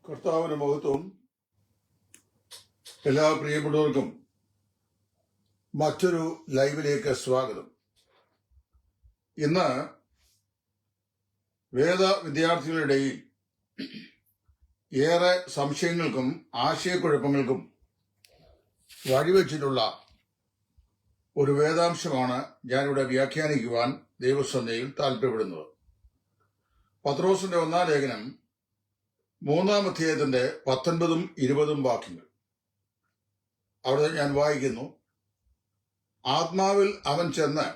കർത്താവിന്റെ മഹത്വം. എല്ലാ പ്രിയപ്പെട്ടവർക്കും മറ്റൊരു ലൈവിലേക്ക് സ്വാഗതം. ഇന്ന് വേദ വിദ്യാർത്ഥികളുടെ ഇടയിൽ ഏറെ സംശയങ്ങൾക്കും ആശയക്കുഴപ്പങ്ങൾക്കും വഴിവെച്ചിട്ടുള്ള ഒരു വേദാംശമാണ് ഞാനിവിടെ വ്യാഖ്യാനിക്കുവാൻ ദൈവസന്നയിൽ താല്പര്യപ്പെടുന്നത്. പത്രോസിന്റെ 1-ാം ലേഖനം 3-ാം അധ്യായത്തിന്റെ 19-ഉം 20-ഉം വാക്യങ്ങൾ. അവിടെ ഞാൻ വായിക്കുന്നു: ആത്മാവിൽ അവൻ ചെന്ന്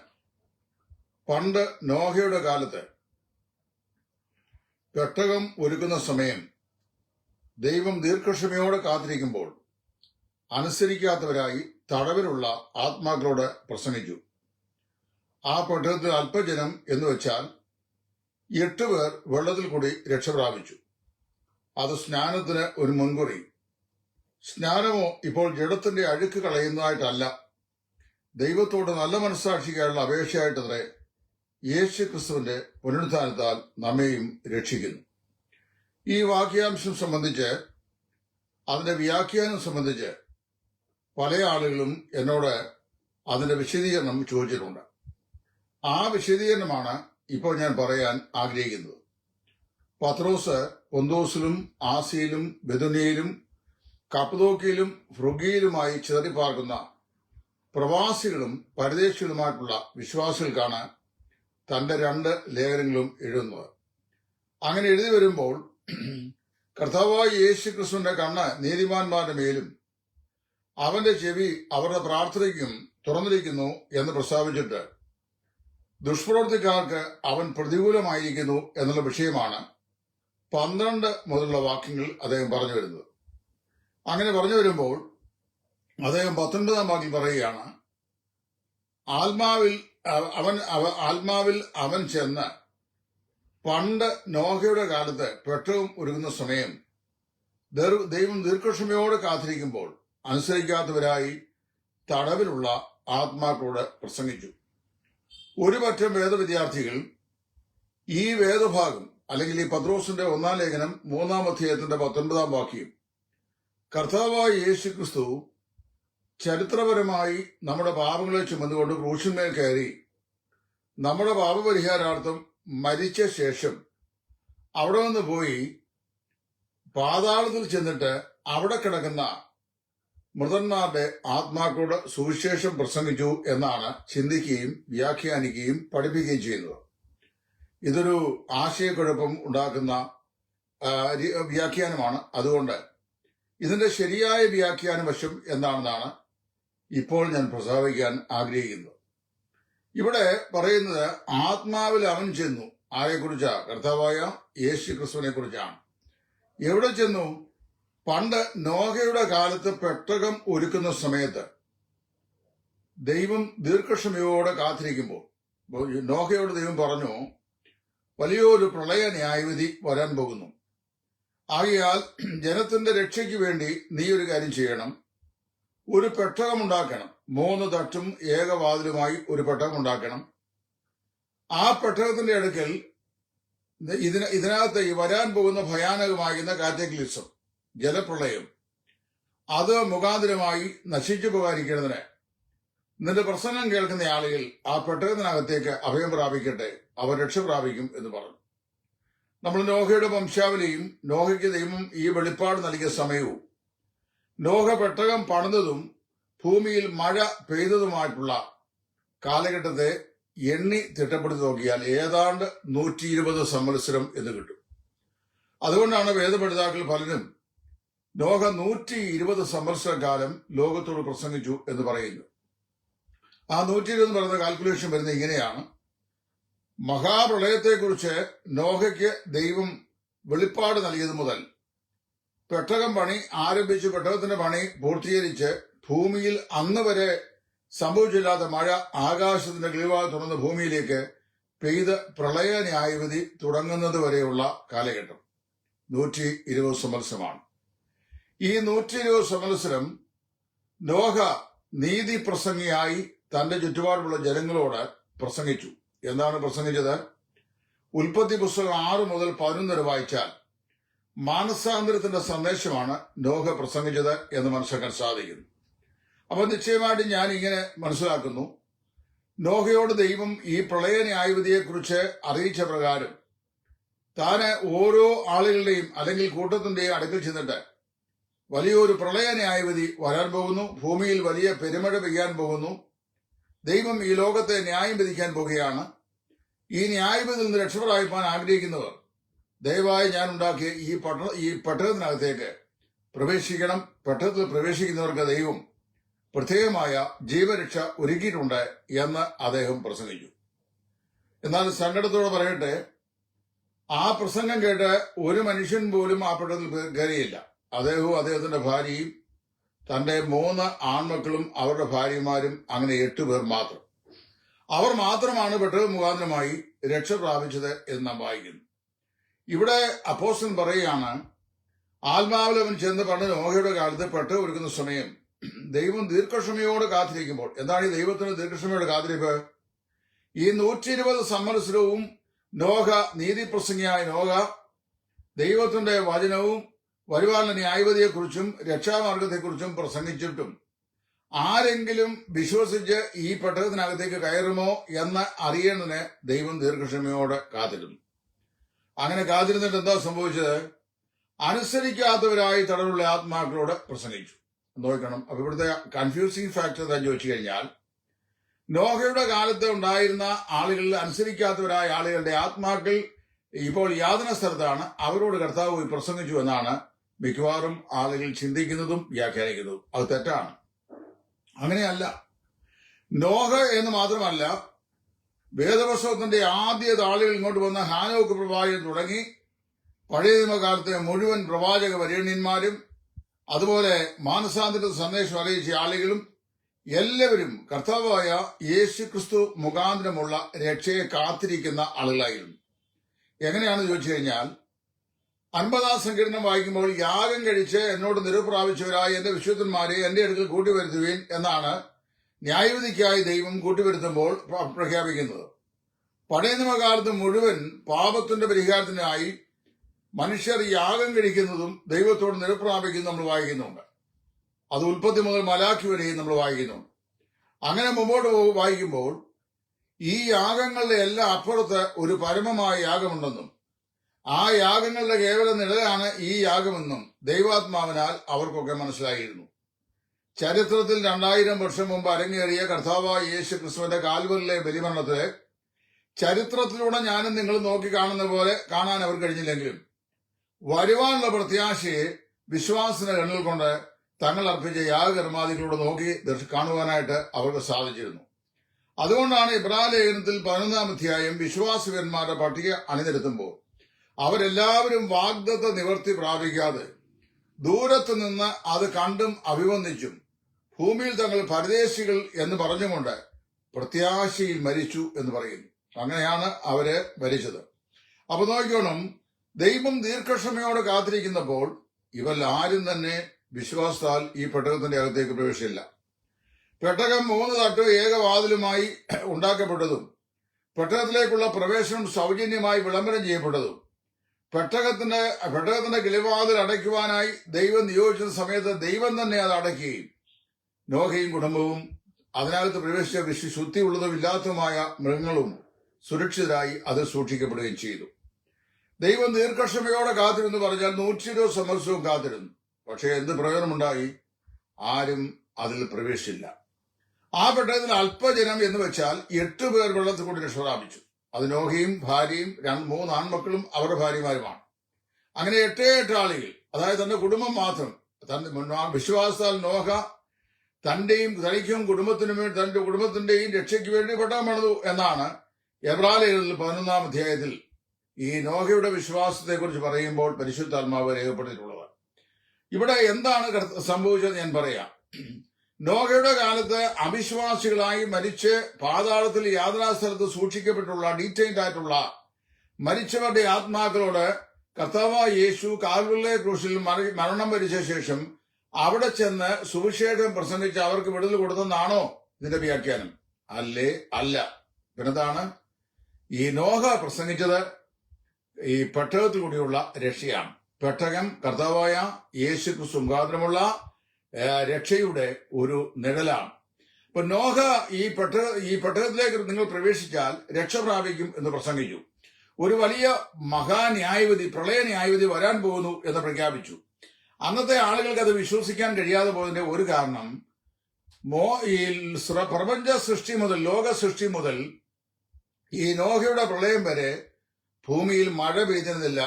പണ്ട് നോഹയുടെ കാലത്ത് പെട്ടകം ഒരുക്കുന്ന സമയം ദൈവം ദീർഘക്ഷമയോടെ കാത്തിരിക്കുമ്പോൾ അനുസരിക്കാത്തവരായി തടവിലുള്ള ആത്മാക്കളോട് പ്രസംഗിച്ചു. ആ പെട്ടകത്തിൽ അല്പജനം എന്ന് വെച്ചാൽ 8 പേർ വെള്ളത്തിൽ കൂടി രക്ഷപ്രാപിച്ചു. അത് സ്നാനത്തിന് ഒരു മുൻകുറി. സ്നാനമോ ഇപ്പോൾ ജഡത്തിന്റെ അഴുക്ക് കളയുന്നതായിട്ടല്ല, ദൈവത്തോട് നല്ല മനസ്സാക്ഷിക്കാനുള്ള അപേക്ഷയായിട്ടത്രേ യേശു ക്രിസ്തുവിന്റെ പുനരുത്ഥാനത്താൽ നമ്മെയും രക്ഷിക്കുന്നു. ഈ വാക്യാംശം സംബന്ധിച്ച്, അതിന്റെ വ്യാഖ്യാനം സംബന്ധിച്ച് പല ആളുകളും എന്നോട് അതിന്റെ വിശദീകരണം ചോദിച്ചിട്ടുണ്ട്. ആ വിശദീകരണമാണ് ഇപ്പോൾ ഞാൻ പറയാൻ ആഗ്രഹിക്കുന്നത്. പത്രോസ് പൊന്തോസിലും ആസിയയിലും ബെതുനിയയിലും കപ്പദോക്യയിലും ഫ്രുഗിയയിലുമായി ചിതറിപ്പാർക്കുന്ന പ്രവാസികളും പരദേശികളുമായിട്ടുള്ള വിശ്വാസികൾക്കാണ് തന്റെ 2 ലേഖനങ്ങളും എഴുതുന്നത്. അങ്ങനെ എഴുതി വരുമ്പോൾ കർത്താവായ യേശു ക്രിസ്തുവിന്റെ കണ്ണ് നീതിമാന്മാരുടെ മേലും അവന്റെ ചെവി അവരുടെ പ്രാർത്ഥനയ്ക്കും തുറന്നിരിക്കുന്നു എന്ന് പ്രസ്താവിച്ചിട്ട് ദുഷ്പ്രവൃത്തിക്കാർക്ക് അവൻ പ്രതികൂലമായിരിക്കുന്നു എന്നുള്ള വിഷയമാണ് 12 മുതലുള്ള വാക്യങ്ങൾ അദ്ദേഹം പറഞ്ഞു വരുന്നത്. അങ്ങനെ പറഞ്ഞു വരുമ്പോൾ അദ്ദേഹം 19-ാം വാക്യം പറയുകയാണ്: ആത്മാവിൽ അവൻ ചെന്ന് പണ്ട് നോഹയുടെ കാലത്ത് പെട്ടകം ഒരുങ്ങുന്ന സമയം ദൈവം ദീർഘക്ഷമയോടെ കാത്തിരിക്കുമ്പോൾ അനുസരിക്കാത്തവരായി തടവിലുള്ള ആത്മാക്കളോട് പ്രസംഗിച്ചു. ഒരു പറ്റം വേദവിദ്യാർത്ഥികൾ ഈ വേദഭാഗം, അല്ലെങ്കിൽ ഈ പത്രോസിന്റെ 1-ാം ലേഖനം 3-ാം അധ്യായത്തിന്റെ 19-ാം വാക്യം കർത്താവായ യേശു ക്രിസ്തു ചരിത്രപരമായി നമ്മുടെ പാപങ്ങളെ ചുമന്നുകൊണ്ട് ക്രൂശിന്മേൽ കയറി നമ്മുടെ പാപപരിഹാരാർത്ഥം മരിച്ച ശേഷം അവിടെ നിന്ന് പോയി പാതാളത്തിൽ ചെന്നിട്ട് അവിടെ കിടക്കുന്ന മൃതന്മാരുടെ ആത്മാക്കളോട് സുവിശേഷം പ്രസംഗിച്ചു എന്നാണ് ചിന്തിക്കുകയും വ്യാഖ്യാനിക്കുകയും പഠിപ്പിക്കുകയും ചെയ്യുന്നത്. ഇതൊരു ആശയക്കുഴപ്പം ഉണ്ടാക്കുന്ന വ്യാഖ്യാനമാണ്. അതുകൊണ്ട് ഇതിന്റെ ശരിയായ വ്യാഖ്യാന വശം എന്താണെന്നാണ് ഇപ്പോൾ ഞാൻ പ്രസ്താവിക്കാൻ ആഗ്രഹിക്കുന്നത്. ഇവിടെ പറയുന്നത് ആത്മാവിൽ അവൻ ചെന്നു. ആരെക്കുറിച്ചാണ്? കർത്താവായ യേശു ക്രിസ്തുവിനെ കുറിച്ചാണ്. എവിടെ ചെന്നു? പണ്ട് നോഹയുടെ കാലത്ത് പെട്ടകം ഒരുക്കുന്ന സമയത്ത് ദൈവം ദീർഘക്ഷമയോടെ കാത്തിരിക്കുമ്പോൾ നോഹയോട് ദൈവം പറഞ്ഞു, വലിയൊരു പ്രളയ ന്യായവിധി വരാൻ പോകുന്നു. ആകയാൽ ജനത്തിന്റെ രക്ഷയ്ക്ക് വേണ്ടി നീ ഒരു കാര്യം ചെയ്യണം. ഒരു പെട്ടകം ഉണ്ടാക്കണം. 3 തട്ടും ഏകവാതിലുമായി ഒരു പെട്ടകം ഉണ്ടാക്കണം. ആ പെട്ടകത്തിന്റെ അടുക്കൽ ഇതിനകത്ത് വരാൻ പോകുന്ന ഭയാനകമാകുന്ന കാറ്റക്ലിസം, ജലപ്രളയം, അത് മുഖാന്തരമായി നശിച്ചു പോകാതിരിക്കുന്നതിന് നിന്റെ പ്രസംഗം കേൾക്കുന്ന ആളുകൾ ആ പെട്ടകത്തിനകത്തേക്ക് അഭയം പ്രാപിക്കട്ടെ, അവർ രക്ഷ പ്രാപിക്കും എന്ന് പറഞ്ഞു. നമ്മൾ നോഹയുടെ വംശാവലിയും നോഹയ്ക്ക് ദൈവം ഈ വെളിപ്പാട് നൽകിയ സമയവും നോഹ പെട്ടകം പണിതതും ഭൂമിയിൽ മഴ പെയ്തതുമായിട്ടുള്ള കാലഘട്ടത്തെ എണ്ണി തിട്ടപ്പെടുത്തി നോക്കിയാൽ ഏതാണ്ട് 120 സംവത്സരം എന്ന് കിട്ടും. അതുകൊണ്ടാണ് വേദപഠിതാക്കൾ പലരും നോഹ 120 സംവത്സര കാലം ലോകത്തോട് പ്രസംഗിച്ചു എന്ന് പറയുന്നു. ആ 120 പറയുന്ന കാൽക്കുലേഷൻ വരുന്നത് ഇങ്ങനെയാണ്: മഹാപ്രളയത്തെക്കുറിച്ച് നോഹയ്ക്ക് ദൈവം വെളിപ്പാട് നൽകിയത് മുതൽ പെട്ടകം പണി ആരംഭിച്ച് പെട്ടകത്തിന്റെ പണി പൂർത്തീകരിച്ച് ഭൂമിയിൽ അന്ന് വരെ സംഭവിച്ചില്ലാത്ത മഴ ആകാശത്തിന്റെ കിളിവാൽ തുറന്ന് ഭൂമിയിലേക്ക് പെയ്ത് പ്രളയ ന്യായവിധി തുടങ്ങുന്നത് വരെയുള്ള കാലഘട്ടം 120 സംവത്സരമാണ്. ഈ 120 സംവത്സരം നോഹ നീതി പ്രസംഗിയായി തന്റെ ചുറ്റുപാടുള്ള ജനങ്ങളോട് പ്രസംഗിച്ചു. എന്താണ് പ്രസംഗിച്ചത്? ഉൽപ്പത്തി പുസ്തകം 6 മുതൽ 11 വരെ വായിച്ചാൽ മാനസാന്തരത്തിന്റെ സന്ദേശമാണ് നോഹ പ്രസംഗിച്ചത് എന്ന് മനസ്സിലാക്കാൻ സാധിക്കുന്നു. അപ്പൊ നിശ്ചയമായിട്ടും ഞാൻ ഇങ്ങനെ മനസ്സിലാക്കുന്നു, നോഹയോട് ദൈവം ഈ പ്രളയ ന്യായവിധിയെക്കുറിച്ച് അറിയിച്ച പ്രകാരം താന് ഓരോ ആളുകളുടെയും അല്ലെങ്കിൽ കൂട്ടത്തിന്റെയും അടുക്കൽ ചെന്നിട്ട് വലിയൊരു പ്രളയ ന്യായവിധി വരാൻ പോകുന്നു, ഭൂമിയിൽ വലിയ പെരുമഴ പെയ്യാൻ പോകുന്നു, ദൈവം ഈ ലോകത്തെ ന്യായം വിധിക്കാൻ പോകുകയാണ്. ഈ ന്യായവിധിയിൽ നിന്ന് രക്ഷപ്പെടാൻ ആഗ്രഹിക്കുന്നവർ ദയവായി ഞാൻ ഉണ്ടാക്കിയ ഈ പട്ടണത്തിനകത്തേക്ക് പ്രവേശിക്കണം. പട്ടണത്തിൽ പ്രവേശിക്കുന്നവർക്ക് ദൈവം പ്രത്യേകമായ ജീവരക്ഷ ഒരുക്കിയിട്ടുണ്ട് എന്ന് അദ്ദേഹം പ്രസംഗിച്ചു. എന്നാൽ സങ്കടത്തോടെ പറയട്ടെ, ആ പ്രസംഗം കേട്ട് ഒരു മനുഷ്യൻ പോലും ആ പട്ടണത്തിൽ കയറിയില്ല. അദ്ദേഹവും അദ്ദേഹത്തിന്റെ ഭാര്യയും തന്റെ 3 ആൺമക്കളും അവരുടെ ഭാര്യമാരും, അങ്ങനെ 8 പേർ മാത്രം. അവർ മാത്രമാണ് പെട്ടകം മുഖാന്തരമായി രക്ഷ പ്രാപിച്ചത് എന്ന് നാം വായിക്കുന്നു. ഇവിടെ അപ്പോസ്തലൻ പറയുകയാണ്, ആത്മാവിൽ അവൻ ചെന്ന് പണ്ട് നോഹയുടെ കാലത്ത് പെട്ടകം ഒരുക്കുന്ന സമയം ദൈവം ദീർഘക്ഷമയോട് കാത്തിരിക്കുമ്പോൾ. എന്താണ് ഈ ദൈവത്തിന് ദീർഘക്ഷമയോട് കാത്തിരിപ്പ്? ഈ 120 സംവത്സരവും നോഹ, നീതിപ്രസംഗിയായ നോഹ ദൈവത്തിന്റെ വചനവും വരുവാനുള്ള ന്യായവിധിയെക്കുറിച്ചും രക്ഷാമാർഗത്തെക്കുറിച്ചും പ്രസംഗിച്ചിട്ടും ആരെങ്കിലും വിശ്വസിച്ച് ഈ പെട്ടകത്തിനകത്തേക്ക് കയറുമോ എന്ന് അറിയേണ്ടതിന് ദൈവം ദീർഘക്ഷമയോടെ കാത്തിരുന്നു. അങ്ങനെ കാത്തിരുന്നിട്ട് എന്താ സംഭവിച്ചത്? അനുസരിക്കാത്തവരായി തടവുള്ള ആത്മാക്കളോട് പ്രസംഗിച്ചു. നോക്കണം. അപ്പൊ ഇവിടുത്തെ കൺഫ്യൂസിംഗ് ഫാക്ടർ എന്താ ചോദിച്ചു കഴിഞ്ഞാൽ, നോഹയുടെ കാലത്ത് ഉണ്ടായിരുന്ന ആളുകളിൽ അനുസരിക്കാത്തവരായ ആളുകളുടെ ആത്മാക്കൾ ഇപ്പോൾ യാതന സ്ഥലത്താണ്. അവരോട് കർത്താവ് പ്രസംഗിച്ചു എന്നാണ് മിക്കവാറും ആളുകൾ ചിന്തിക്കുന്നതും വ്യാഖ്യാനിക്കുന്നതും. അത് തെറ്റാണ്. അങ്ങനെയല്ല. നോഹ എന്ന് മാത്രമല്ല, വേദപുസ്തകത്തിന്റെ ആദ്യ താളുകൾ ഇങ്ങോട്ട് വന്ന ഹാനോക്ക് പ്രവാചകൻ തുടങ്ങി പഴയ നിയമകാലത്തെ മുഴുവൻ പ്രവാചക വരേണ്യന്മാരും അതുപോലെ മാനസാന്തര സന്ദേശം അറിയിച്ച ആളുകളും എല്ലാവരും കർത്താവായ യേശു ക്രിസ്തു മുഖാന്തരമുള്ള രക്ഷയെ കാത്തിരിക്കുന്ന ആളുകളായിരുന്നു. എങ്ങനെയാണെന്ന് ചോദിച്ചു കഴിഞ്ഞാൽ, 50-ാം സങ്കീർത്തനം വായിക്കുമ്പോൾ, യാഗം കഴിച്ച് എന്നോട് നിരപ്രാപിച്ചവരായ എന്റെ വിശുദ്ധന്മാരെ എന്റെ അടുക്കൽ കൂട്ടിവരുത്തുവീൻ എന്നാണ് ന്യായവിധിക്കായി ദൈവം കൂട്ടിവരുത്തുമ്പോൾ പ്രഖ്യാപിക്കുന്നത്. പഴയ നിയമകാലത്ത് മുഴുവൻ പാപത്തിന്റെ പരിഹാരത്തിനായി മനുഷ്യർ യാഗം കഴിക്കുന്നതും ദൈവത്തോട് നിരപ്രാപിക്കുന്നതും നമ്മൾ വായിക്കുന്നുണ്ട്. അത് ഉൽപ്പത്തി മുതൽ മലാഖി വരെയും നമ്മൾ വായിക്കുന്നുണ്ട്. അങ്ങനെ മുമ്പോട്ട് വായിക്കുമ്പോൾ ഈ യാഗങ്ങളുടെ എല്ലാം അപ്പുറത്ത് ഒരു പരമമായ യാഗമുണ്ടെന്നും ആ യാഗങ്ങളുടെ കേവല നിഴലാണ് ഈ യാഗമെന്നും ദൈവാത്മാവിനാൽ അവർക്കൊക്കെ മനസ്സിലായിരുന്നു. ചരിത്രത്തിൽ 2000 വർഷം മുമ്പ് അരങ്ങേറിയ കർത്താവായ യേശു ക്രിസ്തുവിന്റെ കാൽവരിലെ ബലിമരണത്തിലെ ചരിത്രത്തിലൂടെ ഞാനും നിങ്ങളും നോക്കി കാണുന്ന പോലെ കാണാൻ അവർ കഴിഞ്ഞില്ലെങ്കിലും വരുവാനുള്ള പ്രത്യാശയെ വിശ്വാസത്തിന്റെ കണ്ണുകൾ കൊണ്ട് തങ്ങൾ അർപ്പിച്ച യാഗകർമാദികളോട് നോക്കി കാണുവാനായിട്ട് അവർക്ക് സാധിച്ചിരുന്നു. അതുകൊണ്ടാണ് ഇബ്രാഹിം ലേഖനത്തിൽ 11-ാം അധ്യായം വിശ്വാസവീരന്മാരുടെ പട്ടിക അണിനിരത്തുമ്പോൾ അവരെല്ലാവരും വാഗ്ദത്ത നിവർത്തി പ്രാപിക്കാതെ ദൂരത്ത് നിന്ന് അത് കണ്ടും അഭിവന്ദിച്ചും ഭൂമിയിൽ തങ്ങൾ പരദേശികൾ എന്ന് പറഞ്ഞുകൊണ്ട് പ്രത്യാശയിൽ മരിച്ചു എന്ന് പറയുന്നു. അങ്ങനെയാണ് അവര് മരിച്ചത്. അപ്പൊ നോക്കിക്കോണം, ദൈവം ദീർഘക്ഷമയോടെ കാത്തിരിക്കുന്നപ്പോൾ ഇവരാരും തന്നെ വിശ്വാസത്താൽ ഈ പെട്ടകത്തിന്റെ അകത്തേക്ക് പ്രവേശിച്ചില്ല. പെട്ടകം 3 തട്ട് ഏകവാതിലുമായി ഉണ്ടാക്കപ്പെട്ടതും പെട്ടകത്തിലേക്കുള്ള പ്രവേശനം സൗജന്യമായി വിളംബരം ചെയ്യപ്പെട്ടതും പെട്ടകത്തിന്റെ കിളിവാതിൽ അടയ്ക്കുവാനായി ദൈവം നിയോഗിച്ച സമയത്ത് ദൈവം തന്നെ അത് അടയ്ക്കുകയും നോഹയും കുടുംബവും അതിനകത്ത് പ്രവേശിച്ച ശുദ്ധിയുള്ളതും ഇല്ലാത്തതുമായ മൃഗങ്ങളും സുരക്ഷിതരായി അത് സൂക്ഷിക്കപ്പെടുകയും ചെയ്തു. ദൈവം ദീർഘക്ഷമയോടെ കാത്തിരുന്നു പറഞ്ഞാൽ 120 സംവത്സരവും കാത്തിരുന്നു. പക്ഷേ എന്ത് പ്രയോജനമുണ്ടായി? ആരും അതിൽ പ്രവേശിച്ചില്ല. ആ പെട്ടകത്തിൽ അല്പജനം എന്ന് വെച്ചാൽ 8 പേർ വെള്ളത്തിൽ കൂടി രക്ഷ പ്രാപിച്ചു. അത് നോഹയും ഭാര്യയും 3 ആൺമക്കളും അവരുടെ ഭാര്യമാരുമാണ്. അങ്ങനെ 8 ആളുകൾ, അതായത് തന്റെ കുടുംബം മാത്രം. വിശ്വാസത്താൽ നോഹ തനിക്കും കുടുംബത്തിനും വേണ്ടി തന്റെ കുടുംബത്തിന്റെയും രക്ഷയ്ക്ക് വേണ്ടി പെട്ടകം പണിതു എന്നാണ് എബ്രായർ 11-ാം അധ്യായത്തിൽ ഈ നോഹയുടെ വിശ്വാസത്തെക്കുറിച്ച് പറയുമ്പോൾ പരിശുദ്ധാത്മാവ് രേഖപ്പെടുത്തിയിട്ടുള്ളത്. ഇവിടെ എന്താണ് സംഭവിച്ചത് ഞാൻ പറയാം. നോഹയുടെ കാലത്ത് അവിശ്വാസികളായി മരിച്ച് പാതാളത്തിൽ യാതനാസ്ഥലത്ത് സൂക്ഷിക്കപ്പെട്ടുള്ള ഡീറ്റെയിൽഡ് ആയിട്ടുള്ള മരിച്ചവരുടെ ആത്മാക്കളോട് കർത്താവായ യേശു കാൽവരിയിലെ ക്രൂശിൽ മരണം വരിച്ച ശേഷം അവിടെ ചെന്ന് സുവിശേഷം പ്രസംഗിച്ച് അവർക്ക് വിടുതൽ കൊടുത്തെന്നാണോ ഇതിന്റെ വ്യാഖ്യാനം? അല്ല. പിന്നെന്താണ്? ഈ നോഹ പ്രസംഗിച്ചത് ഈ പെട്ടകത്തിൽ കൂടിയുള്ള രക്ഷയാണ്. പെട്ടകം കർത്താവായ യേശു ക്രിസ്തു മുഖാന്തരമുള്ള രക്ഷയുടെ ഒരു നിഴലാണ്. ഇപ്പൊ നോഹ ഈ പെട്ടകത്തിലേക്ക് നിങ്ങൾ പ്രവേശിച്ചാൽ രക്ഷ പ്രാപിക്കും എന്ന് പ്രസംഗിച്ചു. ഒരു വലിയ മഹാന്യായവിധി, പ്രളയ ന്യായവിധി വരാൻ പോകുന്നു എന്ന് പ്രഖ്യാപിച്ചു. അന്നത്തെ ആളുകൾക്ക് അത് വിശ്വസിക്കാൻ കഴിയാതെ പോയതിന്റെ ഒരു കാരണം ഈ പ്രപഞ്ച സൃഷ്ടി മുതൽ, ലോക സൃഷ്ടി മുതൽ ഈ നോഹയുടെ പ്രളയം വരെ ഭൂമിയിൽ മഴ പെയ്തിരുന്നില്ല.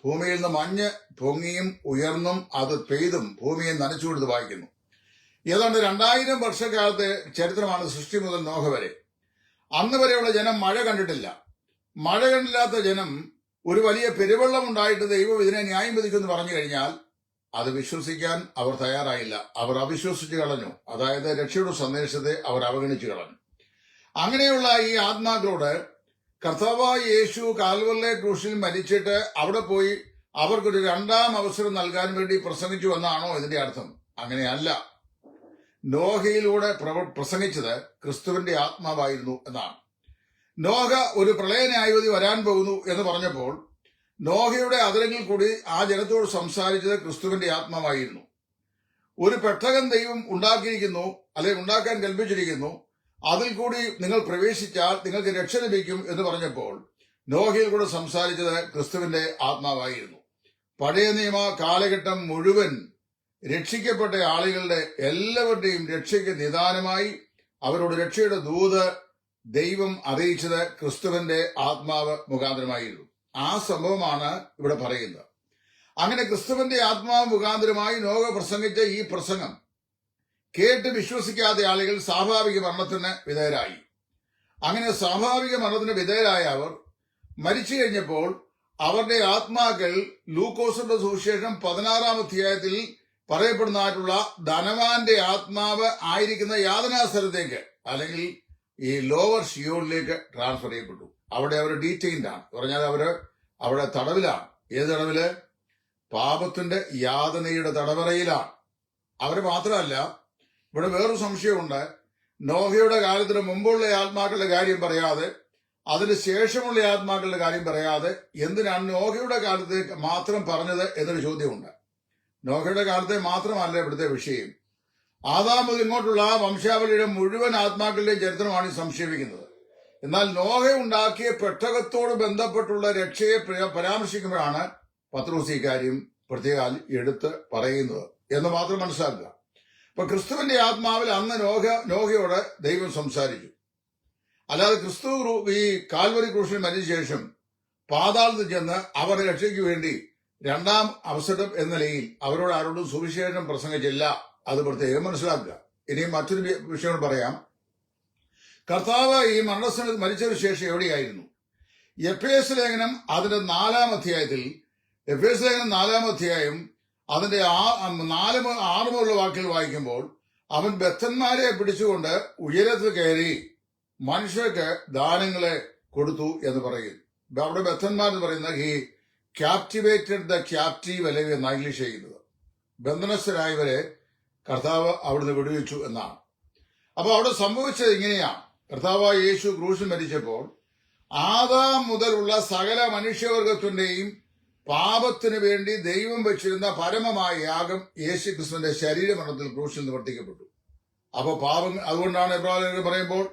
ഭൂമിയിൽ നിന്ന് മഞ്ഞ് പൊങ്ങിയും ഉയർന്നും അത് പെയ്തും ഭൂമിയെ നനച്ചുകൊടുത്ത് വായിക്കുന്നു. ഏതാണ്ട് 2000 വർഷക്കാലത്തെ ചരിത്രമാണ് സൃഷ്ടി മുതൽ നോഹ വരെ. അന്ന് വരെയുള്ള ജനം മഴ കണ്ടിട്ടില്ല. മഴ കണ്ടില്ലാത്ത ജനം ഒരു വലിയ പെരുവെള്ളം ഉണ്ടായിട്ട് ദൈവം ഇതിനെ ന്യായം വിധിക്കുമെന്ന് പറഞ്ഞു കഴിഞ്ഞാൽ അത് വിശ്വസിക്കാൻ അവർ തയ്യാറായില്ല. അവർ അവിശ്വസിച്ച് കളഞ്ഞു. അതായത് രക്ഷയുടെ സന്ദേശത്തെ അവർ അവഗണിച്ചു കളഞ്ഞു. അങ്ങനെയുള്ള ഈ ആത്മാക്കളോട് കർത്താവായ യേശു കാൽവറിലെ ക്രൂശിൽ മരിച്ചിട്ട് അവിടെ പോയി അവർക്കൊരു 2ാം അവസരം നൽകാൻ വേണ്ടി പ്രസംഗിച്ചു എന്നാണോ ഇതിന്റെ അർത്ഥം? അങ്ങനെയല്ല. നോഹയിലൂടെ പ്രസംഗിച്ചത് ക്രിസ്തുവിന്റെ ആത്മാവായിരുന്നു എന്നാണ്. നോഹ ഒരു പ്രളയ ന്യായവിധി വരാൻ പോകുന്നു എന്ന് പറഞ്ഞപ്പോൾ നോഹയുടെ അതിരങ്ങളിൽ കൂടി ആ ജനത്തോട് സംസാരിച്ചത് ക്രിസ്തുവിന്റെ ആത്മാവായിരുന്നു. ഒരു പെട്ടകം ദൈവം ഉണ്ടാക്കിയിരിക്കുന്നു, അല്ലെങ്കിൽ ഉണ്ടാക്കാൻ കൽപ്പിച്ചിരിക്കുന്നു, അതിൽ കൂടി നിങ്ങൾ പ്രവേശിച്ചാൽ നിങ്ങൾക്ക് രക്ഷ ലഭിക്കും എന്ന് പറഞ്ഞപ്പോൾ നോഹയിൽ കൂടെ സംസാരിച്ചത് ക്രിസ്തുവിന്റെ ആത്മാവായിരുന്നു. പഴയ നിയമ കാലഘട്ടം മുഴുവൻ രക്ഷിക്കപ്പെട്ട ആളുകളുടെ എല്ലാവരുടെയും രക്ഷയ്ക്ക് നിദാനമായി അവരോട് രക്ഷയുടെ ദൂത് ദൈവം അറിയിച്ചത് ക്രിസ്തുവിന്റെ ആത്മാവ് മുഖാന്തരമായിരുന്നു. ആ സംഭവമാണ് ഇവിടെ പറയുന്നത്. അങ്ങനെ ക്രിസ്തുവിന്റെ ആത്മാവ് മുഖാന്തരമായി നോഹ പ്രസംഗിച്ച ഈ പ്രസംഗം കേട്ട് വിശ്വസിക്കാത്ത ആളുകൾ സ്വാഭാവിക മരണത്തിന് വിധേയരായി. അങ്ങനെ സ്വാഭാവിക മരണത്തിന് വിധേയരായ അവർ മരിച്ചു കഴിഞ്ഞപ്പോൾ അവരുടെ ആത്മാക്കൾ ലൂക്കോസിന്റെ സുവിശേഷം 16-ാം അധ്യായത്തിൽ പറയപ്പെടുന്നതായിട്ടുള്ള ധനവാന്റെ ആത്മാവ് ആയിരിക്കുന്ന യാതനാ സ്ഥലത്തേക്ക്, അല്ലെങ്കിൽ ഈ ലോവർ ഷിയോളിലേക്ക് ട്രാൻസ്ഫർ ചെയ്യപ്പെട്ടു. അവിടെ അവർ ഡീറ്റെയിൻഡ് ആണ്. പറഞ്ഞാൽ അവിടെ തടവിലാണ്. ഏത് തടവില്? പാപത്തിന്റെ യാതനയുടെ തടവറയിലാണ്. അവര് മാത്രമല്ല, ഇവിടെ വേറൊരു സംശയമുണ്ട്. നോഹയുടെ കാലത്തിന് മുമ്പുള്ള ആത്മാക്കളുടെ കാര്യം പറയാതെ, അതിന് ശേഷമുള്ള ആത്മാക്കളുടെ കാര്യം പറയാതെ എന്തിനാണ് നോഹയുടെ കാലത്ത് മാത്രം പറഞ്ഞത് എന്നൊരു ചോദ്യമുണ്ട്. നോഹയുടെ കാലത്തെ മാത്രമല്ല ഇവിടുത്തെ വിഷയം. ആദാം മുതൽ ഇങ്ങോട്ടുള്ള വംശാവലിയുടെ മുഴുവൻ ആത്മാക്കളുടെയും ചരിത്രമാണ് ഈ സംശയിക്കുന്നത്. എന്നാൽ നോഹ ഉണ്ടാക്കിയ പെട്ടകത്തോട് ബന്ധപ്പെട്ടുള്ള രക്ഷയെ പരാമർശിക്കുമ്പോഴാണ് പത്രോസ് ഈ കാര്യം പ്രത്യേകം എടുത്ത് പറയുന്നത് എന്ന് മാത്രം മനസ്സിലാക്കുക. അപ്പൊ ക്രിസ്തുവിന്റെ ആത്മാവിൽ അന്ന് നോഹയോട് ദൈവം സംസാരിച്ചു. അല്ലാതെ ക്രിസ്തു ഈ കാൽവരി ക്രൂശിൽ മരിച്ച ശേഷം പാതാളത്തിൽ ചെന്ന് അവരുടെ രക്ഷയ്ക്ക് വേണ്ടി 2ാം അവസരം എന്ന നിലയിൽ അവരോട് ആരോടും സുവിശേഷം പ്രസംഗിച്ചില്ല. അത് പ്രത്യേകം മനസ്സിലാക്കുക. ഇനിയും മറ്റൊരു വിഷയം പറയാം. കർത്താവ് ഈ മരണസ്ഥലത്ത് മരിച്ചതിനു ശേഷം എവിടെയായിരുന്നു? എഫേസ്യ ലേഖനം അതിന്റെ 4-ാം അധ്യായത്തിൽ, എഫേസ്യ ലേഖനം 4-ാം അധ്യായം അതിന്റെ 6 മുതലുള്ള വാക്യങ്ങൾ വായിക്കുമ്പോൾ അവൻ ബദ്ധന്മാരെ പിടിച്ചുകൊണ്ട് ഉയരത്തിൽ കയറി മനുഷ്യർക്ക് ദാനങ്ങളെ കൊടുത്തു എന്ന് പറയുന്നു. അവിടെ ബദ്ധന്മാർ എന്ന് പറയുന്നത് ഈ ക്യാപ്റ്റിവേറ്റഡ് ദ ക്യാപ്റ്റീവ് അല്ലെങ്കിൽ എന്നാണ് ഇംഗ്ലീഷ് ചെയ്യുന്നത്. ബന്ധനസ്ഥരായവരെ കർത്താവ് അവിടുന്ന് വിടുവിച്ചു എന്നാണ്. അപ്പൊ അവിടെ സംഭവിച്ചത് ഇങ്ങനെയാണ്. കർത്താവായ യേശു ക്രൂശിൽ മരിച്ചപ്പോൾ ആദാം മുതലുള്ള സകല മനുഷ്യവർഗത്തിന്റെയും പാപത്തിനു വേണ്ടി ദൈവം വെച്ചിരുന്ന പരമമായ യാഗം യേശു ക്രിസ്തുവിന്റെ ശരീരമരണത്തിൽ ക്രൂശിൽ നിവർത്തിക്കപ്പെട്ടു. അപ്പൊ അതുകൊണ്ടാണ് എബ്രായർ പറയുമ്പോൾ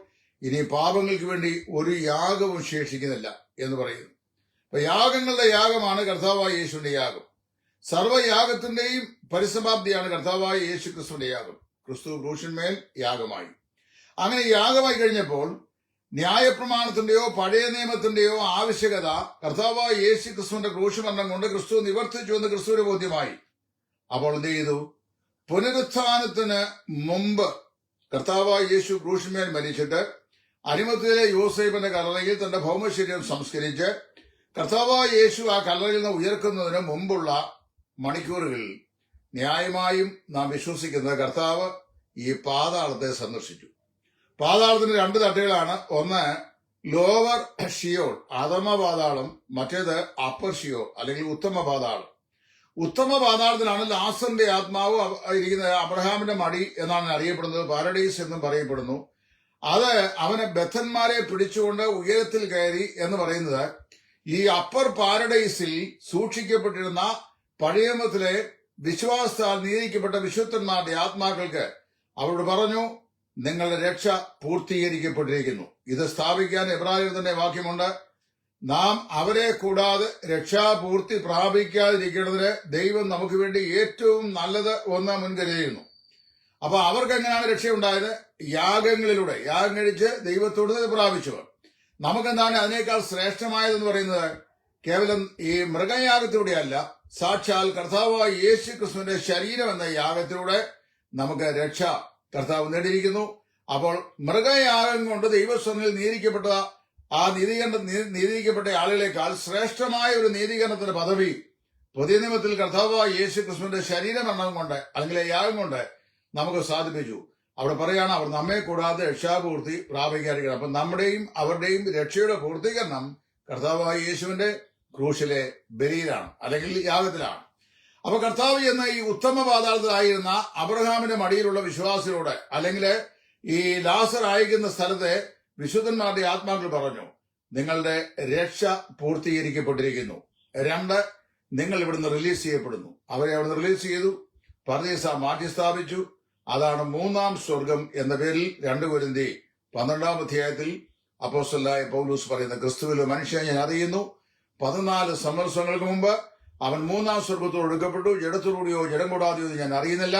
ഇനി പാപങ്ങൾക്ക് വേണ്ടി ഒരു യാഗവും ശേഷിക്കുന്നില്ല എന്ന് പറയുന്നു. അപ്പൊ യാഗങ്ങളുടെ യാഗമാണ് കർത്താവായ യേശുവിന്റെ യാഗം. സർവ്വയാഗത്തിന്റെയും പരിസമാപ്തിയാണ് കർത്താവായ യേശു ക്രിസ്തുവിന്റെ യാഗം. ക്രിസ്തു ക്രൂശിന്മേൽ യാഗമായി. അങ്ങനെ യാഗമായി കഴിഞ്ഞപ്പോൾ ന്യായപ്രമാണത്തിന്റെയോ പഴയ നിയമത്തിന്റെയോ ആവശ്യകത കർത്താവായ യേശു ക്രിസ്തുവിന്റെ ക്രൂശുമരണം കൊണ്ട് ക്രിസ്തു നിവർത്തിച്ചു എന്ന് ക്രിസ്തുവിന് ബോധ്യമായി. അപ്പോൾ എന്ത് ചെയ്തു? പുനരുത്ഥാനത്തിന് മുമ്പ് കർത്താവായ യേശു ക്രൂശിന്മേൽ മരിച്ചിട്ട് അരിമത്തിലെ യോസേപ്പിന്റെ കല്ലറയിൽ തന്റെ ഭൗമശരീരം സംസ്കരിച്ച് കർത്താവായ യേശു ആ കല്ലറയിൽ നിന്ന് ഉയർക്കുന്നതിന് മുമ്പുള്ള മണിക്കൂറുകളിൽ ന്യായമായും നാം വിശ്വസിക്കുന്നത് കർത്താവ് ഈ പാതാളത്തെ സന്ദർശിച്ചു. പാതാളത്തിന് 2 തട്ടുകളാണ്. ഒന്ന് ലോവർ ഷിയോൾ, അധമ പാതാളം. മറ്റേത് അപ്പർ ഷിയോൾ അല്ലെങ്കിൽ ഉത്തമ പാതാളം. ഉത്തമ പാതാളത്തിലാണ് ലാസറിന്റെ ആത്മാവ് ഇരിക്കുന്നത്. അബ്രഹാമിന്റെ മടി എന്നാണ് അറിയപ്പെടുന്നത്. പാരഡൈസ് എന്നും പറയപ്പെടുന്നു. അത് അവനെ ബദ്ധന്മാരെ പിടിച്ചുകൊണ്ട് ഉയരത്തിൽ കയറി എന്ന് പറയുന്നത് ഈ അപ്പർ പാരഡൈസിൽ സൂക്ഷിക്കപ്പെട്ടിരുന്ന പഴയ നിയമത്തിലെ വിശ്വാസത്താൽ നീതിക്കപ്പെട്ട വിശുദ്ധന്മാരുടെ ആത്മാക്കൾക്ക് അവരോട് പറഞ്ഞു, നിങ്ങളുടെ രക്ഷ പൂർത്തീകരിക്കപ്പെട്ടിരിക്കുന്നു. ഇത് സ്ഥാപിക്കാൻ എബ്രായർ തന്നെ വാക്യമുണ്ട്, നാം അവരെ കൂടാതെ രക്ഷാപൂർത്തി പ്രാപിക്കാതിരിക്കുന്നതിന് ദൈവം നമുക്ക് വേണ്ടി ഏറ്റവും നല്ലത് ഒന്ന് മുൻകരുതിയിരുന്നു. അപ്പൊ അവർക്ക് എങ്ങനെയാണ് രക്ഷയുണ്ടായത്? യാഗങ്ങളിലൂടെ, യാഗം കഴിച്ച് ദൈവത്തോട് പ്രാപിച്ചവർ. നമുക്കെന്താണ് അതിനേക്കാൾ ശ്രേഷ്ഠമായതെന്ന് പറയുന്നത്? കേവലം ഈ മൃഗയാഗത്തിലൂടെയല്ല, സാക്ഷാൽ കർത്താവായ യേശു ക്രിസ്തുവിന്റെ ശരീരം എന്ന യാഗത്തിലൂടെ നമുക്ക് രക്ഷ കർത്താവ് നേടിയിരിക്കുന്നു. അപ്പോൾ മൃഗയാഗം കൊണ്ട് ദൈവസ്വനിൽ നീതിക്കപ്പെട്ട ആ നീതീകരിക്കപ്പെട്ട ആളുകളെക്കാൾ ശ്രേഷ്ഠമായ ഒരു നീതീകരണത്തിന്റെ പദവി പുതിയ നിയമത്തിൽ കർത്താവായ യേശു ക്രിസ്തുവിന്റെ ശരീരമരണം കൊണ്ട്, അല്ലെങ്കിൽ യാഗം കൊണ്ട് നമുക്ക് സാധിപ്പിച്ചു. അവിടെ പറയാണ്, അവർ നമ്മെ കൂടാതെ രക്ഷാപൂർത്തി പ്രാപിക്കാതിരിക്കണം. അപ്പൊ നമ്മുടെയും അവരുടെയും രക്ഷയുടെ പൂർത്തീകരണം കർത്താവായ യേശുവിന്റെ ക്രൂശിലെ ബലിയിലാണ്, അല്ലെങ്കിൽ യാഗത്തിലാണ്. അപ്പൊ കർത്താവ് എന്ന ഈ ഉത്തമ പാതാളത്തിലായിരുന്ന അബ്രഹാമിന്റെ മടിയിലുള്ള വിശ്വാസിയോട്, അല്ലെങ്കിൽ ഈ ലാസർ അയക്കുന്ന സ്ഥലത്തെ വിശുദ്ധന്മാരുടെ ആത്മാക്കൾ പറഞ്ഞു, നിങ്ങളുടെ രക്ഷ പൂർത്തീകരിക്കപ്പെട്ടിരിക്കുന്നു. 2, നിങ്ങൾ ഇവിടുന്ന് റിലീസ് ചെയ്യപ്പെടുന്നു. അവരെ അവിടുന്ന് റിലീസ് ചെയ്തു, പർദീസ മാറ്റി സ്ഥാപിച്ചു. അതാണ് 3-ാം സ്വർഗം എന്ന പേരിൽ 2 കൊരിന്ത്യർ 12-ാം അധ്യായത്തിൽ അപ്പോസ്തലനായ പൗലോസ് പറയുന്ന, ക്രിസ്തുവിലെ മനുഷ്യനെ ഞാൻ അറിയുന്നു, 14 സംവത്സരങ്ങൾക്ക് മുമ്പ് അവൻ 3-ാം സ്വർഗത്തോട് എടുക്കപ്പെട്ടു, ജഡത്തോടുകൂടിയോ ജഡം കൂടാതെയോ ഞാൻ അറിയുന്നില്ല,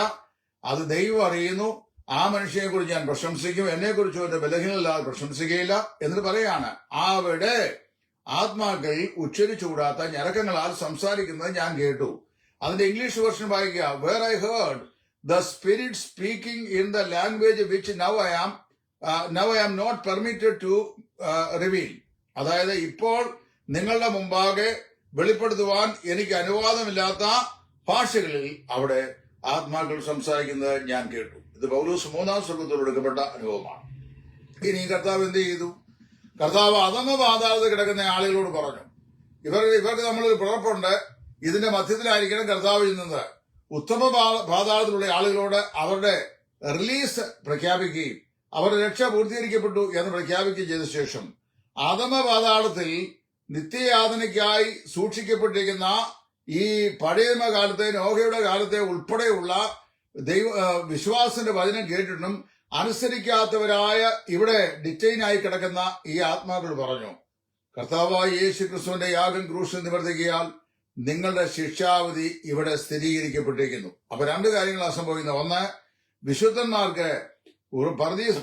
അത് ദൈവം അറിയുന്നു. ആ മനുഷ്യനെ കുറിച്ച് ഞാൻ പ്രശംസിക്കും, എന്നെക്കുറിച്ചോ എന്റെ ബലഹീനല്ലാതെ പ്രശംസിക്കുകയില്ല എന്നിട്ട് പറയാണ്, അവിടെ ആത്മാക്കൾ ഉച്ചരിച്ചുകൂടാത്ത ഞരക്കങ്ങളാൽ സംസാരിക്കുന്നത് ഞാൻ കേട്ടു. അതിന്റെ ഇംഗ്ലീഷ് വെർഷൻ വായിക്കുക, where I heard the spirit speaking in the language which now I am not permitted to reveal. അതായത് ഇപ്പോൾ നിങ്ങളുടെ മുമ്പാകെ വെളിപ്പെടുത്തുവാൻ എനിക്ക് അനുവാദമില്ലാത്ത ഭാഷകളിൽ അവിടെ ആത്മാക്കൾ സംസാരിക്കുന്നത് ഞാൻ കേട്ടു. ഇത് പൗലോസ് 3-ാം സ്വർഗത്തോട് എടുക്കപ്പെട്ട അനുഭവമാണ്. ഇനി കർത്താവ് എന്ത് ചെയ്തു? കർത്താവ് അധമ പാതാളത്തിൽ കിടക്കുന്ന ആളുകളോട് പറഞ്ഞു, ഇവർക്ക് നമ്മളൊരു പിറപ്പുണ്ട്, ഇതിന്റെ മധ്യത്തിലായിരിക്കണം കർത്താവ് ചെയ്യുന്നത്. ഉത്തമ പാതാളത്തിലുള്ള ആളുകളോട് അവരുടെ റിലീസ് പ്രഖ്യാപിക്കുകയും അവരുടെ രക്ഷ പൂർത്തീകരിക്കപ്പെട്ടു എന്ന് പ്രഖ്യാപിക്കുകയും ചെയ്ത ശേഷം അധമ പാതാളത്തിൽ നിത്യയാതനയ്ക്കായി സൂക്ഷിക്കപ്പെട്ടിരിക്കുന്ന ഈ പഴയ കാലത്തെ, നോഹയുടെ കാലത്തെ ഉൾപ്പെടെയുള്ള വിശ്വാസത്തിന്റെ വചനം കേട്ടിട്ടും അനുസരിക്കാത്തവരായ ഇവിടെ ഡിറ്റൈനായി കിടക്കുന്ന ഈ ആത്മാക്കൾ പറഞ്ഞു, കർത്താവായ യേശു ക്രിസ്തുവിന്റെ യാഗം ക്രൂശിൽ നിവർത്തിക്കിയാൽ നിങ്ങളുടെ ശിക്ഷാവധി ഇവിടെ സ്ഥിരീകരിക്കപ്പെട്ടിരിക്കുന്നു. അപ്പൊ 2 കാര്യങ്ങളാണ് സംഭവിക്കുന്നത്. ഒന്ന്, വിശുദ്ധന്മാർക്ക്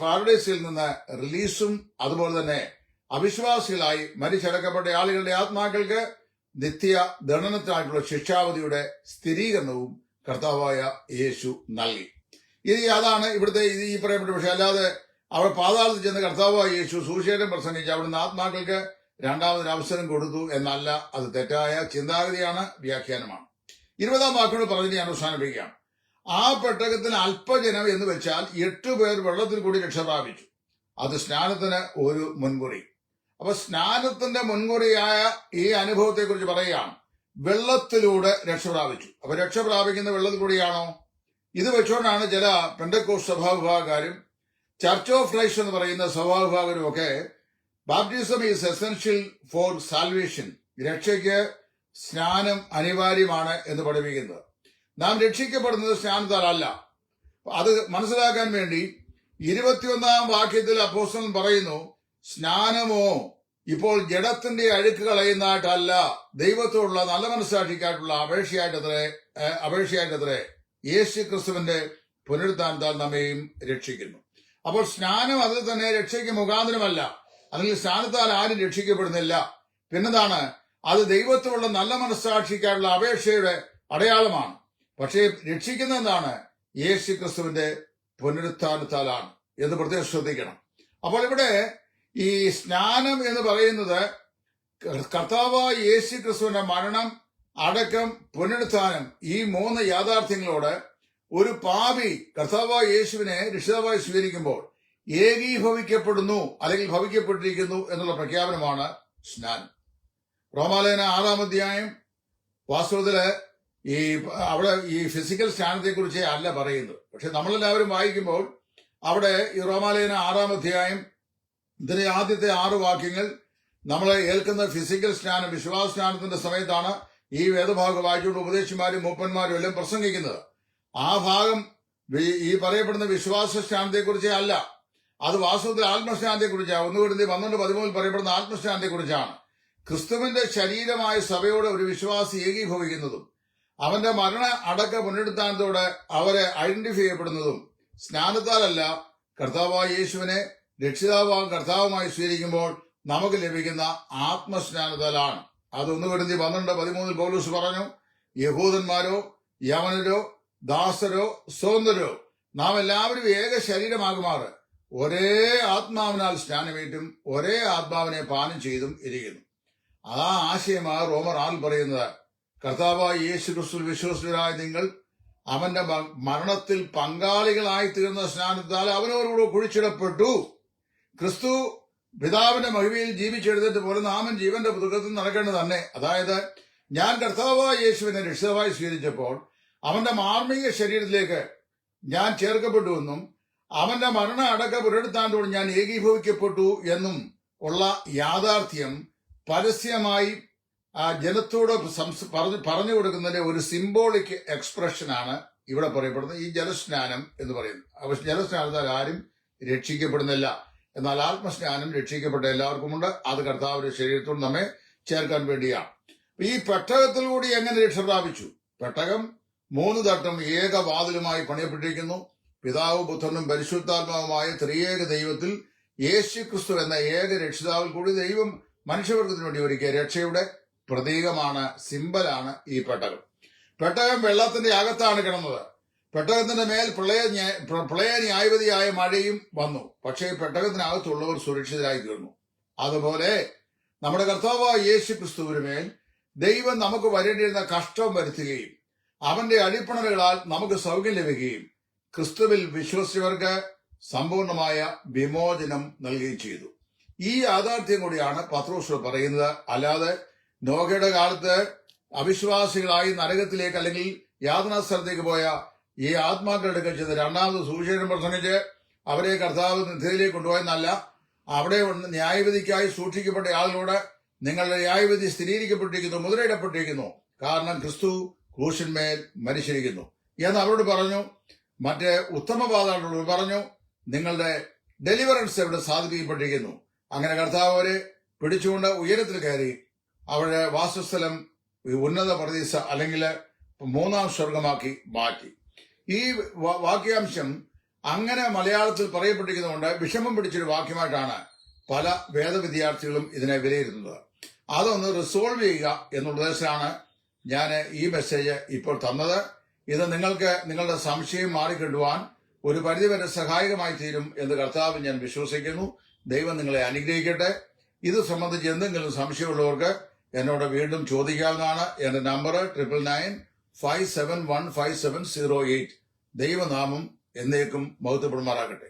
പാരഡൈസിൽ നിന്ന് റിലീസും, അതുപോലെ തന്നെ അവിശ്വാസികളായി മരിച്ചടക്കപ്പെട്ട ആളുകളുടെ ആത്മാക്കൾക്ക് നിത്യ ദണ്ഡനത്തിനായിട്ടുള്ള ശിക്ഷാവധിയുടെ സ്ഥിരീകരണവും കർത്താവായ യേശു നൽകി. ഇനി അതാണ് ഇവിടുത്തെ ഈ പറയപ്പെട്ട വിഷയം. അല്ലാതെ അവിടെ പാതാളത്തിൽ ചെന്ന് കർത്താവായ യേശു സുവിശേഷം പ്രസംഗിച്ച് അവിടുന്ന് ആത്മാക്കൾക്ക് 2ാമതൊരു അവസരം കൊടുത്തു എന്നല്ല. അത് തെറ്റായ ചിന്താഗതിയാണ്, വ്യാഖ്യാനമാണ്. 20-ാം വാക്കിനോട് പറഞ്ഞ് ഞാൻ അവസാനിപ്പിക്കുകയാണ്. ആ പെട്ടകത്തിന് അല്പജനം എന്ന് വെച്ചാൽ 8 പേർ വെള്ളത്തിൽ കൂടി രക്ഷ പ്രാപിച്ചു. അത് സ്നാനത്തിന് ഒരു മുൻകുറി. അപ്പൊ സ്നാനത്തിന്റെ മുൻകുറിയായ ഈ അനുഭവത്തെ കുറിച്ച് പറയുകയാണ്. വെള്ളത്തിലൂടെ രക്ഷ പ്രാപിച്ചു. അപ്പൊ രക്ഷ പ്രാപിക്കുന്ന വെള്ളത്തിൽ കൂടിയാണോ? ഇത് വെച്ചുകൊണ്ടാണ് ചില പെന്തക്കോസ്റ്റ് സഭാവിഭാഗക്കാരും ചർച്ച് ഓഫ് ക്രൈസ്റ്റ് എന്ന് പറയുന്ന സഭാവിഭാഗരും ഒക്കെ baptism is essential for salvation, രക്ഷയ്ക്ക് സ്നാനം അനിവാര്യമാണ് എന്ന് പഠിപ്പിക്കുന്നത്. നാം രക്ഷിക്കപ്പെടുന്നത് സ്നാനത്താലല്ല. അത് മനസ്സിലാക്കാൻ വേണ്ടി 21-ാം വാക്യത്തിൽ അപ്പോസ്തലൻ പറയുന്നു, സ്നാനമോ ഇപ്പോൾ ജഡത്തിന്റെ അഴുക്ക് കളയുന്നതായിട്ടല്ല, ദൈവത്തോടുള്ള നല്ല മനസ്സാക്ഷിക്കായിട്ടുള്ള അപേക്ഷയായിട്ടത്രേ യേശു ക്രിസ്തുവിന്റെ പുനരുത്ഥാനത്താൽ നമ്മയും രക്ഷിക്കുന്നു. അപ്പോൾ സ്നാനം അതിൽ തന്നെ രക്ഷയ്ക്ക് മുഖാന്തരമല്ല, അല്ലെങ്കിൽ സ്നാനത്താൽ ആരും രക്ഷിക്കപ്പെടുന്നില്ല. പിന്നെന്താണ്? അത് ദൈവത്തോടുള്ള നല്ല മനസ്സാക്ഷിക്കായിട്ടുള്ള അപേക്ഷയുടെ അടയാളമാണ്. പക്ഷേ രക്ഷിക്കുന്ന എന്താണ്? യേശു ക്രിസ്തുവിന്റെ പുനരുത്ഥാനത്താലാണ് എന്ന് പ്രത്യേകം ശ്രദ്ധിക്കണം. അപ്പോൾ ഇവിടെ ഈ സ്നാനം എന്ന് പറയുന്നത് കർത്താവായ യേശു ക്രിസ്തുവിന്റെ മരണം, അടക്കം, പുനരുത്ഥാനം, ഈ 3 യാഥാർത്ഥ്യങ്ങളോട് ഒരു പാപി കർത്താവായ യേശുവിനെ രക്ഷിതാവായി സ്വീകരിക്കുമ്പോൾ ഏകീഭവിക്കപ്പെടുന്നു, അല്ലെങ്കിൽ ഭവിക്കപ്പെട്ടിരിക്കുന്നു എന്നുള്ള പ്രഖ്യാപനമാണ് സ്നാനം. റോമാലേഖന 6-ാം അധ്യായം വാസ്തവത്തില് അവിടെ ഈ ഫിസിക്കൽ സ്നാനത്തെ കുറിച്ച് അല്ല പറയുന്നത്. പക്ഷെ നമ്മളെല്ലാവരും വായിക്കുമ്പോൾ അവിടെ ഈ റോമാലേഖന 6-ാം അധ്യായം ഇതിലെ ആദ്യത്തെ 6 വാക്യങ്ങൾ നമ്മളെ ഏൽക്കുന്ന ഫിസിക്കൽ സ്നാനം, വിശ്വാസ സ്നാനത്തിന്റെ സമയത്താണ് ഈ വേദഭാഗം വായിച്ചുകൊണ്ട് ഉപദേശിമാരും മൂപ്പന്മാരും എല്ലാം പ്രസംഗിക്കുന്നത്. ആ ഭാഗം ഈ പറയപ്പെടുന്ന വിശ്വാസ സ്നാനത്തെക്കുറിച്ചേ അല്ല, അത് വാസ്തവത്തിൽ ആത്മസ്നാനത്തെക്കുറിച്ചാണ്. 1 Corinthians 12:13 പറയപ്പെടുന്ന ആത്മസ്നാനത്തെക്കുറിച്ചാണ്. ക്രിസ്തുവിന്റെ ശരീരമായ സഭയോട് ഒരു വിശ്വാസി ഏകീഭവിക്കുന്നതും അവന്റെ മരണ അടക്ക പുനരുത്ഥാനത്തോടെ അവരെ ഐഡന്റിഫൈ ചെയ്യപ്പെടുന്നതും സ്നാനത്താലല്ല, കർത്താവായ യേശുവിനെ രക്ഷിതാവാം കർത്താവുമായി സ്വീകരിക്കുമ്പോൾ നമുക്ക് ലഭിക്കുന്ന ആത്മസ്നാനത്താലാണ്. അത് 1 Corinthians 12:13 പൗലോസ് പറഞ്ഞു, യഹൂദന്മാരോ യവനരോ ദാസരോ സ്വതന്ത്രരോ നാം എല്ലാവരും ഏക ശരീരമാകുമാറ് ഒരേ ആത്മാവിനാൽ സ്നാനമേറ്റും ഒരേ ആത്മാവിനെ പാനം ചെയ്തും ഇരിക്കുന്നു. ആ ആശയമാണ് റോമർ 6 പറയുന്നത്. കർത്താവായ യേശു ക്രിസ്തു വിശ്വസ്തരായ നിങ്ങൾ അവന്റെ മരണത്തിൽ പങ്കാളികളായി തീർന്ന സ്നാനത്താൽ അവനോടുകൂടെ കുഴിച്ചിടപ്പെട്ടു. ക്രിസ്തു പിതാവിന്റെ മഹിമയിൽ ജീവിച്ചെഴുന്നേറ്റ് പോലെ നാമൻ ജീവന്റെ പുതുക്കത്തിൽ നടക്കേണ്ടത് തന്നെ. അതായത്, ഞാൻ കർത്താവായ യേശുവിനെ രക്ഷിതാവായി സ്വീകരിച്ചപ്പോൾ അവന്റെ മാർമിക ശരീരത്തിലേക്ക് ഞാൻ ചേർക്കപ്പെട്ടുവെന്നും അവന്റെ മരണ അടക്ക പുനരുത്ഥാനത്തോട് ഞാൻ ഏകീഭവിക്കപ്പെട്ടു എന്നും ഉള്ള യാഥാർത്ഥ്യം പരസ്യമായി ജനത്തോട് പറഞ്ഞു കൊടുക്കുന്നതിന്റെ ഒരു സിംബോളിക് എക്സ്പ്രഷനാണ് ഇവിടെ പറയപ്പെടുന്നത് ഈ ജലസ്നാനം എന്ന് പറയുന്നത്. ജലസ്നാനത്താൽ ആരും രക്ഷിക്കപ്പെടുന്നില്ല, എന്നാൽ ആത്മസ്നാനം രക്ഷിക്കപ്പെട്ട എല്ലാവർക്കുമുണ്ട്. അത് കർത്താവിന്റെ ശരീരത്തോട് നമ്മെ ചേർക്കാൻ വേണ്ടിയാണ്. ഈ പെട്ടകത്തിലൂടെ എങ്ങനെ രക്ഷ പ്രാപിച്ചു? പെട്ടകം 3 തട്ടും ഏകവാതിലുമായി പണിയപ്പെട്ടിരിക്കുന്നു. പിതാവ് പുത്രനും പരിശുദ്ധാത്മാവുമായ ത്രിയേക ദൈവത്തിൽ യേശു ക്രിസ്തു എന്ന ഏക രക്ഷിതാവിൽ കൂടി ദൈവം മനുഷ്യവർഗത്തിന് വേണ്ടി ഒരുക്കിയ രക്ഷയുടെ പ്രതീകമാണ്, സിമ്പലാണ് ഈ പെട്ടകം. പെട്ടകം വെള്ളത്തിന്റെ അകത്താണ് കിടന്നത്. പെട്ടകത്തിന്റെ മേൽ പ്രളയ ന്യായവതിയായ മഴയും വന്നു. പക്ഷേ പെട്ടകത്തിനകത്തുള്ളവർ സുരക്ഷിതരായി തീർന്നു. അതുപോലെ നമ്മുടെ കർത്താവായ യേശു ക്രിസ്തുവിന് മേൽ ദൈവം നമുക്ക് വരേണ്ടിയിരുന്ന കഷ്ടം വരുത്തുകയും അവന്റെ അടിപ്പണലുകളാൽ നമുക്ക് സൗഖ്യം ലഭിക്കുകയും ക്രിസ്തുവിൽ വിശ്വസിച്ചവർക്ക് സമ്പൂർണമായ വിമോചനം നൽകുകയും ചെയ്തു. ഈ യാഥാർത്ഥ്യം കൂടിയാണ് പത്രോസ് പറയുന്നത്. അല്ലാതെ നോഹയുടെ കാലത്ത് അവിശ്വാസികളായി നരകത്തിലേക്ക് അല്ലെങ്കിൽ യാതനാ സ്ഥലത്തേക്ക് പോയ ഈ ആത്മാക്കളുടെ ചെന്ന് രണ്ടാമത് സുവിശേഷം പ്രസംഗിച്ച് അവരെ കർത്താവ് നിത്യതയിലേക്ക് കൊണ്ടുപോയെന്നല്ല, അവിടെ ന്യായവിധിക്കായി സൂക്ഷിക്കപ്പെട്ട ആളുകളോട് നിങ്ങളുടെ ന്യായവിധി സ്ഥിരീകരിക്കപ്പെട്ടിരിക്കുന്നു, മുദ്രയിടപ്പെട്ടിരിക്കുന്നു, കാരണം ക്രിസ്തു ക്രൂശിന്മേൽ മരിച്ചിരിക്കുന്നു എന്ന് അവരോട് പറഞ്ഞു. മറ്റേ ഉത്തമപാതാളോട് പറഞ്ഞു, നിങ്ങളുടെ ഡെലിവറൻസ് ഇവിടെ സാധിപ്പിക്കപ്പെട്ടിരിക്കുന്നു. അങ്ങനെ കർത്താവ് അവരെ പിടിച്ചുകൊണ്ട് ഉയരത്തിൽ കയറി അവരുടെ വാസസ്ഥലം ഉന്നത പ്രതീക്ഷ അല്ലെങ്കിൽ 3ാം സ്വർഗമാക്കി മാറ്റി. ഈ വാക്യാംശം അങ്ങനെ മലയാളത്തിൽ പറയപ്പെട്ടിരിക്കുന്നതുകൊണ്ട് വിഷമം പിടിച്ചൊരു വാക്യമായിട്ടാണ് പല വേദവിദ്യാർത്ഥികളും ഇതിനെ വിലയിരുത്തുന്നത്. അതൊന്ന് റിസോൾവ് ചെയ്യുക എന്നുള്ള ഉദ്ദേശത്തിലാണ് ഞാൻ ഈ മെസ്സേജ് ഇപ്പോൾ തന്നത്. ഇത് നിങ്ങൾക്ക് നിങ്ങളുടെ സംശയം മാറിക്കിട്ടുവാൻ ഒരു പരിധിവരെ സഹായകമായി തീരും എന്ന് കർത്താവ് ഞാൻ വിശ്വസിക്കുന്നു. ദൈവം നിങ്ങളെ അനുഗ്രഹിക്കട്ടെ. ഇത് സംബന്ധിച്ച് എന്തെങ്കിലും സംശയമുള്ളവർക്ക് എന്നോട് വീണ്ടും ചോദിക്കാവുന്നതാണ്. എന്റെ നമ്പർ 9995715708. ദൈവനാമം എന്നേക്കും മഹത്വപ്പെടുമാറാകട്ടെ.